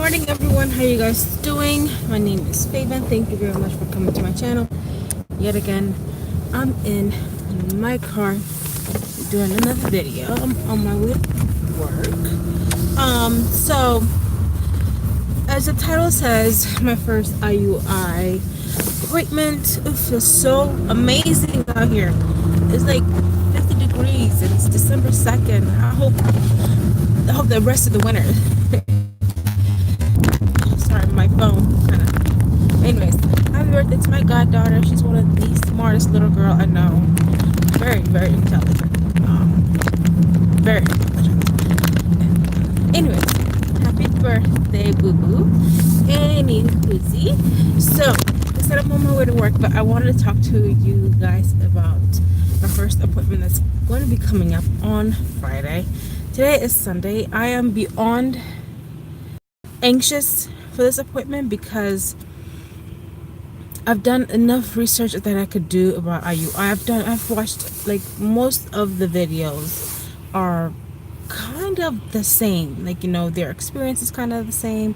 morning, everyone. How you guys doing? My name is Fabian. Thank you very much for coming to my channel. Yet again, I'm in my car doing another video. I'm on my way to work. So as the title says, my first IUI appointment. It feels so amazing out here. It's like 50 degrees and it's December 2nd. I hope the rest of the winter. Sorry, my phone kind of. Anyways, happy birthday to my goddaughter. She's one of the smartest little girl I know. Very, very intelligent. Very intelligent. Anyways, happy birthday, boo boo. Anywho, so I said I'm on my way to work, but I wanted to talk to you guys about my first appointment that's going to be coming up on Friday. Today is Sunday. I am beyond anxious for this appointment because I've done enough research that I could do about IUI. I've watched, like, most of the videos are kind of the same. Like, you know, their experience is kind of the same.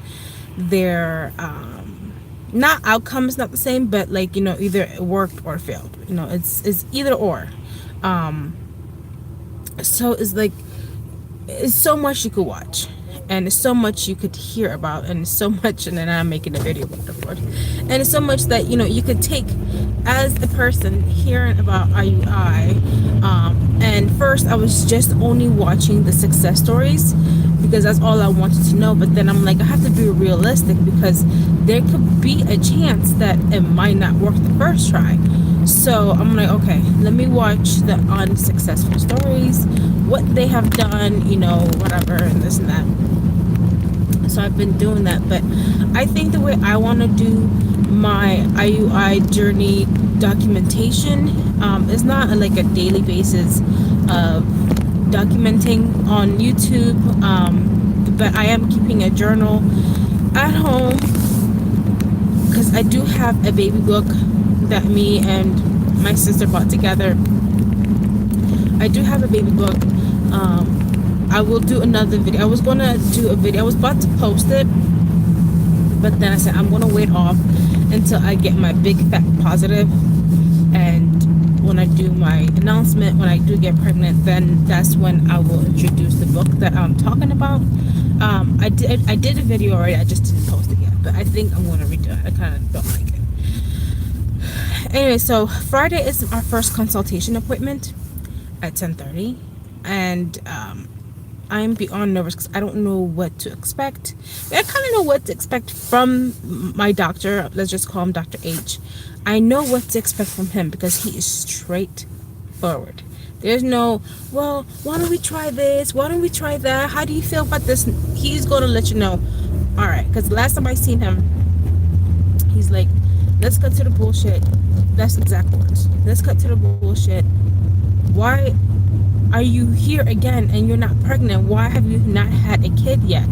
Their not outcome is not the same, but, like, you know, either it worked or failed. You know, it's either or. So it's like, it's so much you could watch, and it's so much you could hear about, and it's so much, and then I'm making a video about it, of course, and it's so much that, you know, you could take as a person hearing about IUI. And first I was just only watching the success stories because that's all I wanted to know, but then I'm like, I have to be realistic because there could be a chance that it might not work the first try. So I'm like, okay, let me watch the unsuccessful stories, what they have done, you know, whatever, and this and that. So I've been doing that, but I think the way I want to do my IUI journey documentation is not like a daily basis of documenting on YouTube, but I am keeping a journal at home because I do have a baby book that me and my sister bought together. I do have a baby book. I will do another video. I was gonna do a video. I was about to post it, but then I said I'm gonna wait off until I get my big fat positive, and when I do my announcement, when I do get pregnant, then that's when I will introduce the book that I'm talking about. I did a video already. I just didn't post it yet, but I think I'm gonna redo it. I kind of don't like it. Anyway, so Friday is our first consultation appointment at 10:30, and I'm beyond nervous because I don't know what to expect. I kind of know what to expect from my doctor. Let's just call him Dr. H. I know what to expect from him because he is straightforward. There's no, well, why don't we try this? Why don't we try that? How do you feel about this? He's going to let you know. All right, because last time I seen him, he's like, let's cut to the bullshit. That's exact words. Let's cut to the bullshit. Why are you here again and you're not pregnant? Why have you not had a kid yet?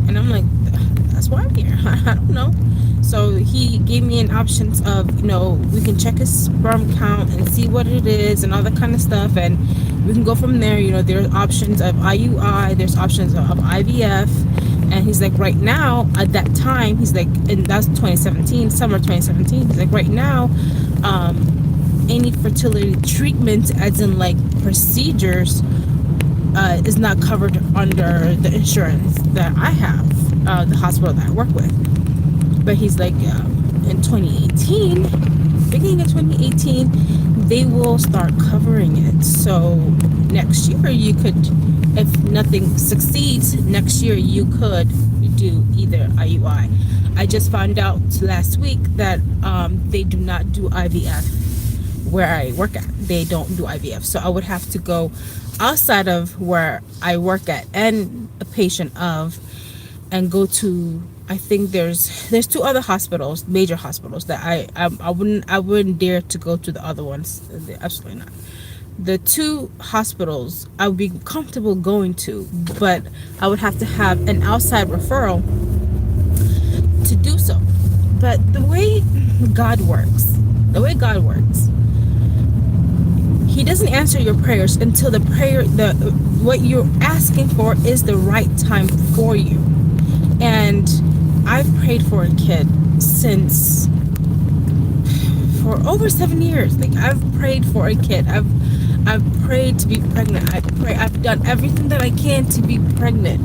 And I'm like, that's why I'm here. I don't know. So he gave me an options of, you know, we can check his sperm count and see what it is and all that kind of stuff, and we can go from there. You know, there's options of IUI, there's options of IVF. And he's like, right now, at that time, he's like, and that's 2017, summer 2017, he's like, right now, any fertility treatment, as in like procedures, is not covered under the insurance that I have, the hospital that I work with. But he's like, in 2018, beginning of 2018, they will start covering it. So next year you could, if nothing succeeds, next year you could do either IUI. I just found out last week that they do not do IVF where I work at. They don't do IVF. So I would have to go outside of where I work at and a patient of, and go to, I think there's two other hospitals, major hospitals, that I wouldn't dare to go to the other ones. Absolutely not. The two hospitals I would be comfortable going to, but I would have to have an outside referral to do so. But the way God works, He doesn't answer your prayers until what you're asking for is the right time for you. And I've prayed for a kid since for over 7 years. Like, I've prayed for a kid. I've prayed to be pregnant. I've done everything that I can to be pregnant.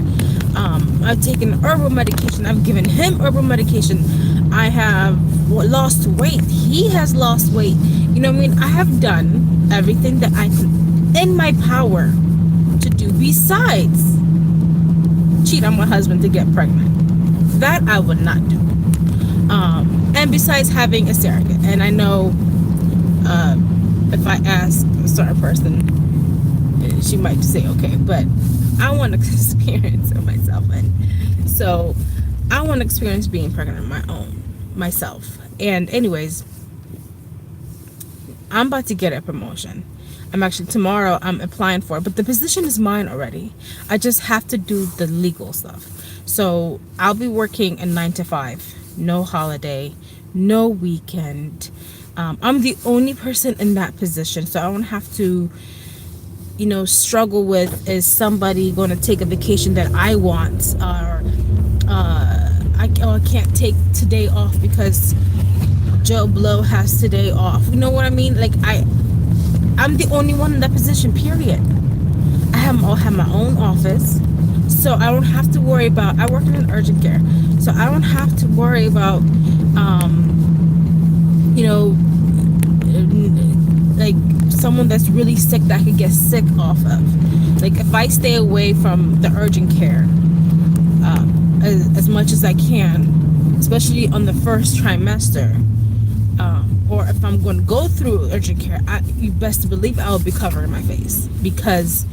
I've taken herbal medication. I've given him herbal medication. I have lost weight. He has lost weight. You know what I mean? I have done everything that I can in my power to do, besides cheat on my husband to get pregnant. That I would not do. And besides having a surrogate. And I know if I ask a certain person, she might say okay, but I want to experience it myself. And so I want to experience being pregnant myself. And anyways, I'm about to get a promotion. Tomorrow I'm applying for it, but the position is mine already. I just have to do the legal stuff. So I'll be working a 9 to 5, no holiday, no weekend. I'm the only person in that position, so I don't have to, struggle with, is somebody going to take a vacation that I want, or I can't take today off because Joe Blow has today off. You know what I mean? Like, I'm the only one in that position, period. I'll have my own office, so I don't have to worry about, I work in an urgent care, so I don't have to worry about, like someone that's really sick that I could get sick off of. Like, if I stay away from the urgent care as much as I can, especially on the first trimester, or if I'm going to go through urgent care, you best believe I will be covering my face, because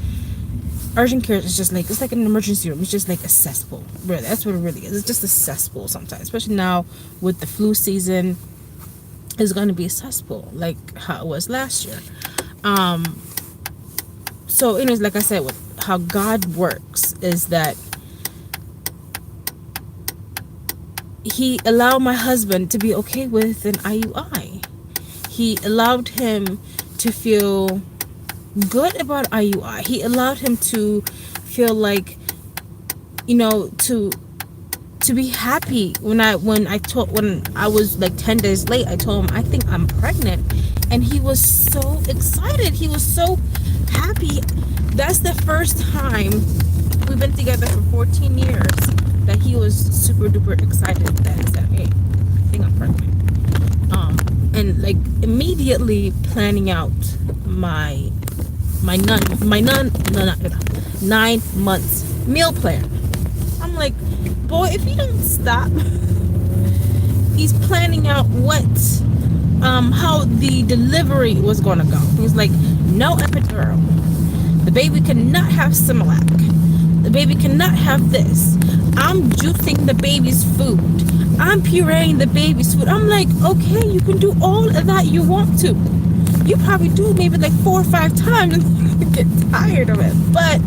urgent care is just like, it's like an emergency room. It's just like a cesspool. Really, that's what it really is. It's just a cesspool sometimes, especially now with the flu season. It's going to be a cesspool like how it was last year. So anyways, like I said, with how God works is that he allowed my husband to be okay with an IUI. He allowed him to feel good about IUI. He allowed him to feel like, to be happy. When I was like 10 days late, I told him I think I'm pregnant, and he was so excited. He was so happy. That's the first time, we've been together for 14 years, that he was super duper excited that he said, hey, I think I'm pregnant. And like immediately planning out my 9 months meal plan. I'm like, boy, if you don't stop. He's planning out how the delivery was going to go. He's like, no epidural. The baby cannot have Similac. The baby cannot have this. I'm juicing the baby's food. I'm pureeing the baby's food. I'm like, okay, you can do all of that you want to. You probably do maybe like 4 or 5 times and get tired of it. But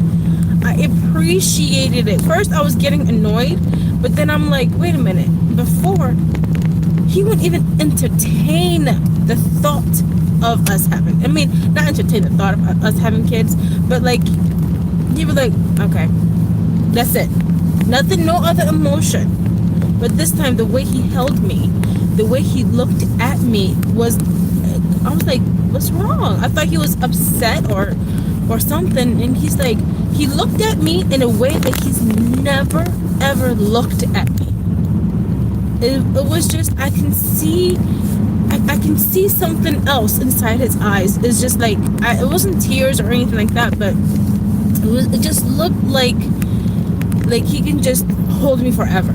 I appreciated it. First, I was getting annoyed, but then I'm like, wait a minute. Before, he wouldn't even entertain the thought of us having, not entertain the thought of us having kids, but like, he was like, okay, that's it. Nothing, no other emotion. But this time, the way he held me, the way he looked at me I was like, what's wrong? I thought he was upset or something. And he's like, he looked at me in a way that he's never, ever looked at me. It was just, I can see something else inside his eyes. It's just like, it wasn't tears or anything like that, but it just looked like he can just hold me forever.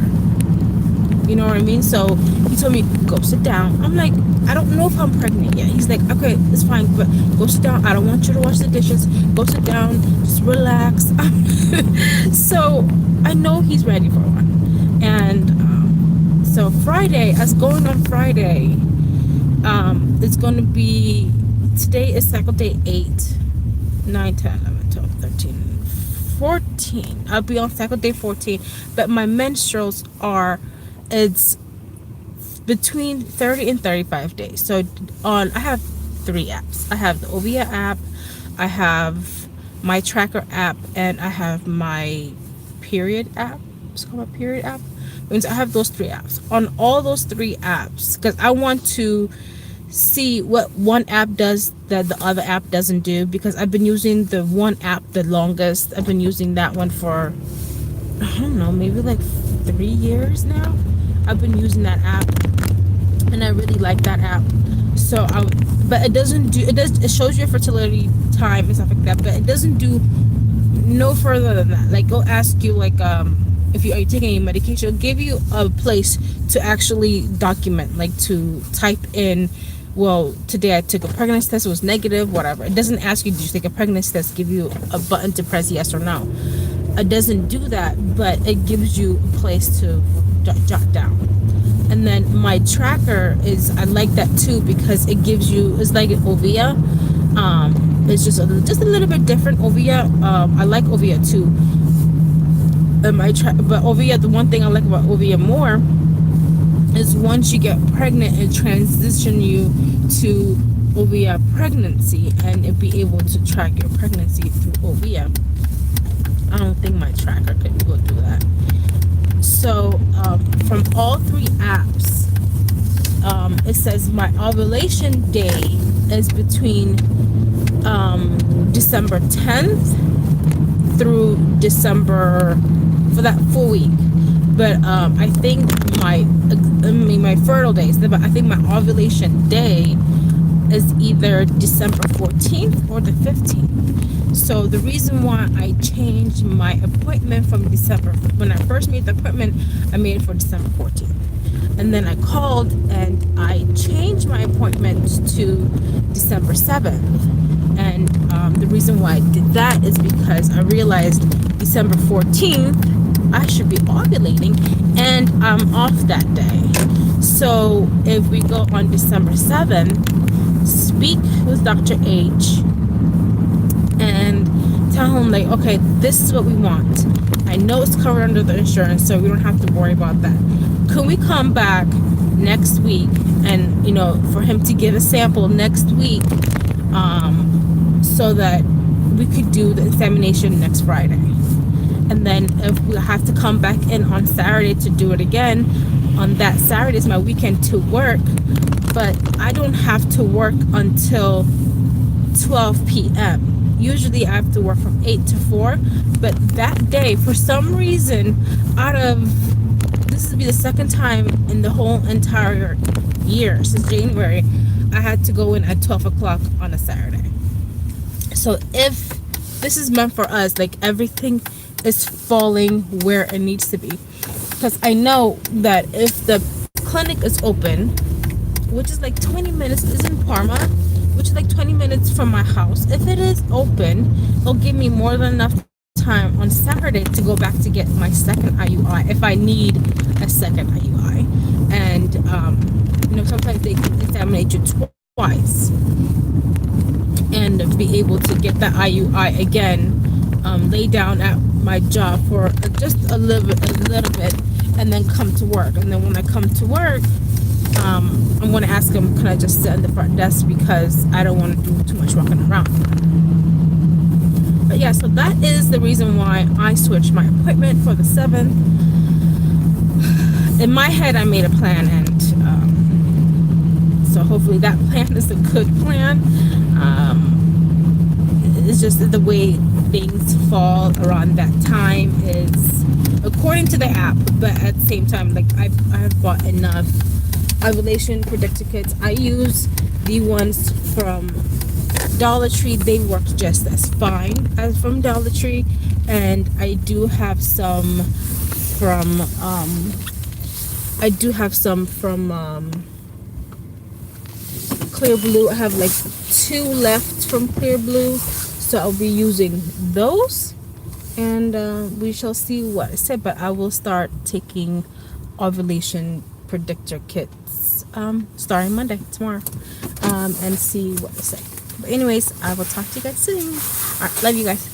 You know what I mean? So he told me, go sit down. I'm like, I don't know if I'm pregnant yet. He's like, okay, it's fine, but go sit down. I don't want you to wash the dishes. Go sit down. Just relax. So I know he's ready for one. And so Friday, us going on Friday, it's going to be, today is cycle day 8, 9, 10, 11, 12, 13, 14. I'll be on cycle day 14, but my menstruals it's between 30 and 35 days. So I have 3 apps. I have the Ovia app, I have my tracker app, and I have my period app. It's called my period app. means I have those 3 apps. On all those 3 apps, because I want to see what one app does that the other app doesn't do, because I've been using the one app the longest. I've been using that one for, I don't know, maybe like 3 years now. I've been using that app and I really like that app. So but it doesn't do, it shows your fertility time and stuff like that, but it doesn't do no further than that. Like, go ask you, like, if you are taking any medication, it'll give you a place to actually document, like to type in, well, today I took a pregnancy test, it was negative, whatever. It doesn't ask you, did you take a pregnancy test, give you a button to press yes or no. It doesn't do that, but it gives you a place to jot down. And then my tracker is, I like that too, because it gives you, it's like an Ovia. It's just a little bit different. Ovia, I like Ovia too. But Ovia, the one thing I like about Ovia more is once you get pregnant, it transition you to Ovia pregnancy, and it be able to track your pregnancy through Ovia. I don't think my tracker could go do that. So from all 3 apps, it says my ovulation day is between December 10th through December, for that full week. But I think my fertile days, but I think my ovulation day is either December 14th or the 15th. So the reason why I changed my appointment from December, when I first made the appointment, I made it for December 14th. And then I called and I changed my appointment to December 7th. And the reason why I did that is because I realized December 14th, I should be ovulating, and I'm off that day. So if we go on December 7th, speak with Dr. H and tell him, like, okay, this is what we want. I know it's covered under the insurance, so we don't have to worry about that. Can we come back next week and, you know, for him to give a sample next week, so that we could do the examination next Friday? And then if we have to come back in on Saturday to do it again, on that Saturday is my weekend to work, but I don't have to work until 12 p.m. Usually I have to work from 8 to 4, but that day, for some reason, this will be the second time in the whole entire year, since January, I had to go in at 12 o'clock on a Saturday. So if this is meant for us, like, everything is falling where it needs to be, because I know that if the clinic is open, which is like 20 minutes, is in Parma, which is like 20 minutes from my house, if it is open, it'll give me more than enough time on Saturday to go back to get my second IUI if I need a second IUI. And you know, sometimes they examine you twice, and be able to get that IUI again, lay down at my job for just a little bit, and then come to work. And then when I come to work, I'm going to ask them, can I just sit at the front desk, because I don't want to do too much walking around. But yeah, so that is the reason why I switched my appointment for the 7th. In my head, I made a plan, and so hopefully that plan is a good plan. It's just the way things fall around that time is according to the app, but at the same time, like, I've bought enough ovulation predictor kits. I use the ones from Dollar Tree. They work just as fine as from Dollar Tree, and I do have some from Clear Blue. I have like 2 left from Clear Blue, so I'll be using those, and we shall see what I said. But I will start taking ovulation predictor kits starting Monday, tomorrow, and see what I say. But anyways, I will talk to you guys soon. All right, love you guys.